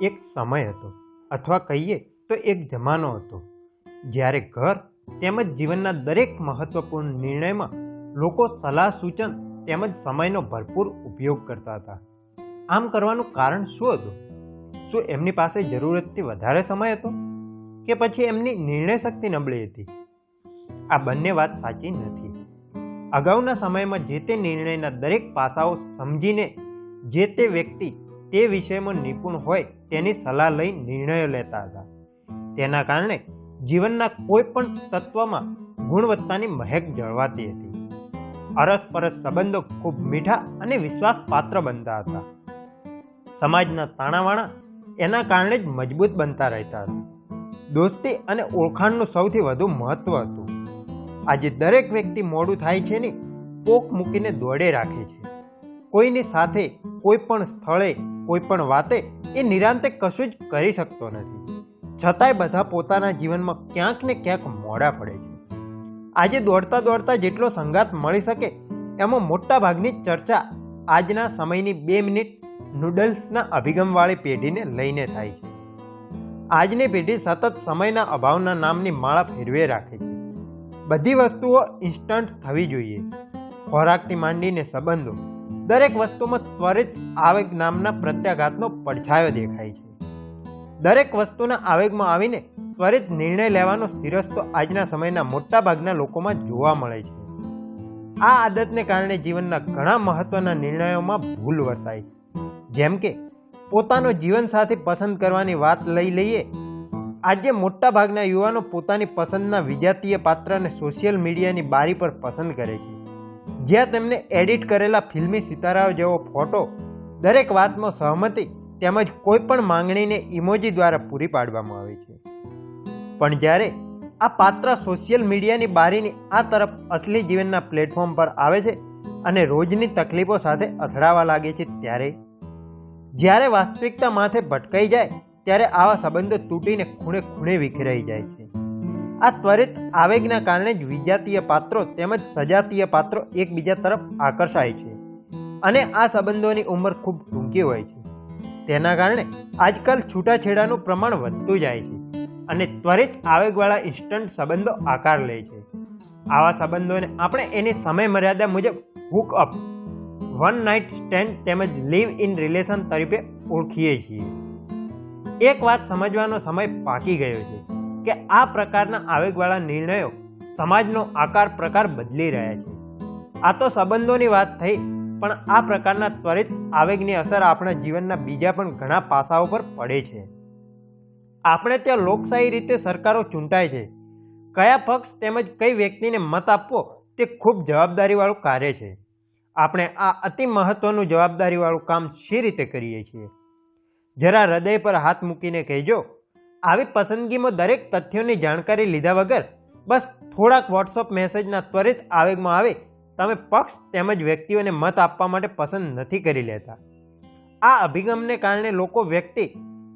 એક સમય હતો અથવા કહીએ તો એક જમાનો હતો જ્યારે ઘર તેમજ જીવનના દરેક મહત્વપૂર્ણ નિર્ણયમાં લોકો સલાહ સૂચન તેમજ સમયનો ભરપૂર ઉપયોગ કરતા હતા. આમ કરવાનું કારણ શું હતું? શું એમની પાસે જરૂરતથી વધારે સમય હતો કે પછી એમની નિર્ણય શક્તિ નબળી હતી? આ બંને વાત સાચી નથી. અગાઉના સમયમાં જે તે નિર્ણયના દરેક પાસાઓ સમજીને જે તે વ્યક્તિ તે વિષયમાં નિપુણ હોય તેની સલાહ લઈ નિર્ણયો લેતા હતા. તેના કારણે જીવનના કોઈ પણ તત્વમાં ગુણવત્તાની મહેક જળવાતી હતી. અરસપરસ સંબંધો ખૂબ મીઠા અને વિશ્વાસપાત્ર બનતા હતા. સમાજના તાણાવાણા એના કારણે જ મજબૂત બનતા રહેતા હતા. દોસ્તી અને ઓળખાણનું સૌથી વધુ મહત્વ હતું. આજે દરેક વ્યક્તિ મોડું થાય છે ને પોક મૂકીને દોડે રાખે છે. કોઈની સાથે કોઈ પણ સ્થળે કોઈ પણ વાતે એ નિરાંતે કશું જ કરી શકતો નથી. છતાંય બધા પોતાના જીવનમાં ક્યાંક ને ક્યાંક મોડા પડે છે. આજે દોડતા દોડતા જેટલો સંગાત મળી શકે એમાં મોટા ભાગની ચર્ચા આજના સમયની 2 મિનિટ નૂડલ્સના અભિગમવાળી પેઢીને લઈને થાય છે. આજની પેઢી સતત સમયના અભાવના નામની માળા ફેરવે રાખે છે. બધી વસ્તુઓ ઇન્સ્ટન્ટ થવી જોઈએ. ખોરાકથી માંડીને સંબંધો દરેક વસ્તુમાં ત્વરિત આવેગ નામના પ્રત્યાઘાતનો પડછાયો દેખાય છે. દરેક વસ્તુના આવેગમાં આવીને ત્વરિત નિર્ણય લેવાનો સિરસ્તો આજના સમયના મોટા ભાગના લોકોમાં જોવા મળે છે. આ આદતને કારણે જીવનના ઘણા મહત્વના નિર્ણયોમાં ભૂલ વર્તાય છે. જેમ કે પોતાનો જીવનસાથી પસંદ કરવાની વાત લઈ લઈએ. આજે મોટા ભાગના યુવાનો પોતાની પસંદના વિજાતીય પાત્રને સોશિયલ મીડિયાની બારી પર પસંદ કરે છે, જ્યાં તેમને એડિટ કરેલા ફિલ્મી સિતારાઓ જેવો ફોટો દરેક વાતમાં સહમતિ તેમજ કોઈ પણ માંગણીને ઇમોજી દ્વારા પૂરી પાડવામાં આવે છે. પણ જ્યારે આ પાત્ર સોશિયલ મીડિયાની બારીની આ તરફ અસલી જીવનના પ્લેટફોર્મ પર આવે છે અને રોજની તકલીફો સાથે અથડાવા લાગે છે, જ્યારે વાસ્તવિકતા માથે ભટકાઈ જાય ત્યારે આવા સંબંધો તૂટીને ખૂણે ખૂણે વિખરાઈ જાય છે. આ ત્વરિત આવેગના કારણે જ વિજાતીય પાત્રો તેમજ સજાતીય પાત્રો એકબીજા તરફ આકર્ષાય છે અને આ સંબંધોની ઉંમર ખૂબ ટૂંકી હોય છે. તેના કારણે આજકાલ છૂટાછેડાનું પ્રમાણ વધતું જાય છે અને ત્વરિત આવેગવાળા ઇન્સ્ટન્ટ સંબંધો આકાર લે છે. આવા સંબંધોને આપણે એની સમય મર્યાદા મુજબ hook up, one night stand તેમજ લિવ ઇન રિલેશન તરીકે ઓળખીએ છીએ. એક વાત સમજવાનો સમય પાકી ગયો છે કે આ પ્રકારના આવેગવાળા નિર્ણયો સમાજનો આકાર પ્રકાર બદલી રહ્યા છે. આ તો સંબંધોની વાત થઈ, પણ આ પ્રકારના ત્વરિત આવેગની અસર આપણા જીવનના બીજા પણ ઘણા પાસાઓ પર પડે છે. આપણે ત્યાં લોકશાહી રીતે સરકારો ચૂંટાય છે. કયા પક્ષ તેમજ કઈ વ્યક્તિને મત આપવો તે ખૂબ જવાબદારીવાળું કાર્ય છે. આપણે આ અતિ મહત્વનું જવાબદારીવાળું કામ શી રીતે કરીએ છીએ? જરા હૃદય પર હાથ મૂકીને કહેજો. આવી પસંદગીમાં દરેક તથ્યોની જાણકારી લીધા વગર બસ થોડાક વોટ્સઅપ મેસેજના ત્વરિત આવેગમાં આવે તમે પક્ષ તેમજ વ્યક્તિઓને મત આપવા માટે પસંદ નથી કરી લેતા. આ અભિગમને કારણે લોકો વ્યક્તિ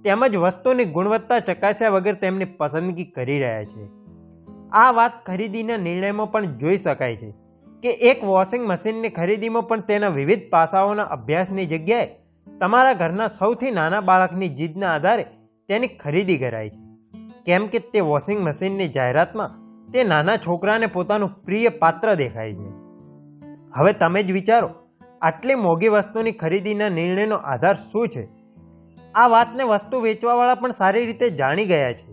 તેમજ વસ્તુની ગુણવત્તા ચકાસ્યા વગર તેમની પસંદગી કરી રહ્યા છે. આ વાત ખરીદીના નિર્ણયમાં પણ જોઈ શકાય છે કે એક વોશિંગ મશીનની ખરીદીમાં પણ તેના વિવિધ પાસાઓના અભ્યાસની જગ્યાએ તમારા ઘરના સૌથી નાના બાળકની જીદના આધારે તેની ખરીદી કરાય છે. કેમ કે તે વોશિંગ મશીનની જાહેરાતમાં તે નાના છોકરાને પોતાનું પ્રિય પાત્ર દેખાય છે. હવે તમે જ વિચારો, આટલી મોંઘી વસ્તુની ખરીદીના નિર્ણયનો આધાર શું છે? આ વાતને વસ્તુ વેચવાવાળા પણ સારી રીતે જાણી ગયા છે.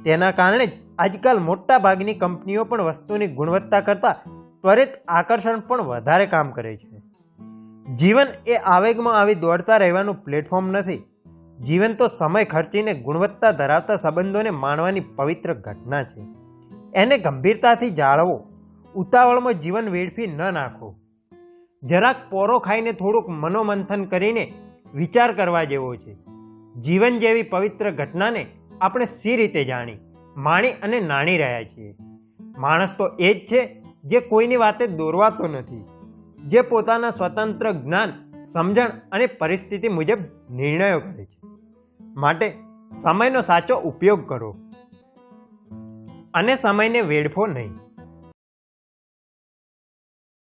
તેના કારણે જ આજકાલ મોટા ભાગની કંપનીઓ પણ વસ્તુની ગુણવત્તા કરતાં ત્વરિત આકર્ષણ પણ વધારે કામ કરે છે. જીવન એ આવેગમાં આવી દોડતા રહેવાનું પ્લેટફોર્મ નથી. જીવન તો સમય ખર્ચીને ગુણવત્તા ધરાવતા સંબંધોને માણવાની પવિત્ર ઘટના છે. એને ગંભીરતાથી જાળવો. ઉતાવળમાં જીવન વેડફી ન નાખો. જરાક પોરો ખાઈને થોડુંક મનોમંથન કરીને વિચાર કરવા જેવો છે. જીવન જેવી પવિત્ર ઘટનાને આપણે સી રીતે માણી અને નાણી રહ્યા છીએ? માણસ તો એ જ છે જે કોઈની વાતે દોરવાતો નથી, જે પોતાના સ્વતંત્ર જ્ઞાન, સમજણ અને પરિસ્થિતિ મુજબ નિર્ણયો કરે છે. માટે સમયનો સાચો ઉપયોગ કરો અને સમયને વેડફો નહીં.